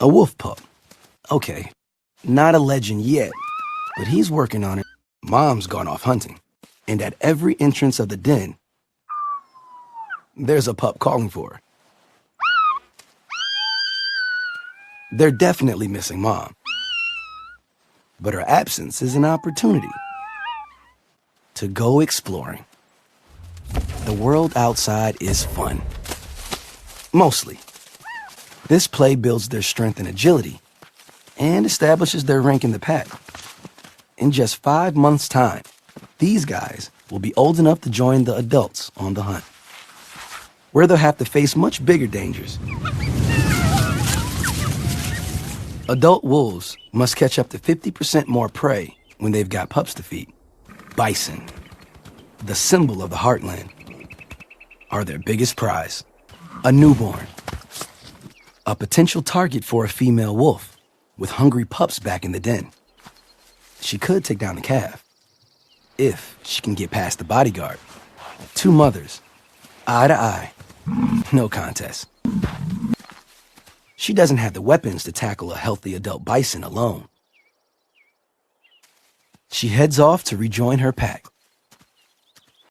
A wolf pup. Okay, not a legend yet, but he's working on it. Mom's gone off hunting, and at every entrance of the den, there's a pup calling for her. They're definitely missing Mom, but her absence is an opportunity to go exploring. The world outside is fun. Mostly. This play builds their strength and agility and establishes their rank in the pack. In just 5 months' time, these guys will be old enough to join the adults on the hunt, where they'll have to face much bigger dangers. Adult wolves must catch up to 50% more prey when they've got pups to feed. Bison, the symbol of the heartland, are their biggest prize. A newborn, a potential target for a female wolf with hungry pups back in the den. She could take down the calf, if she can get past the bodyguard. 2 mothers, eye to eye, no contest. She doesn't have the weapons to tackle a healthy adult bison alone. She heads off to rejoin her pack.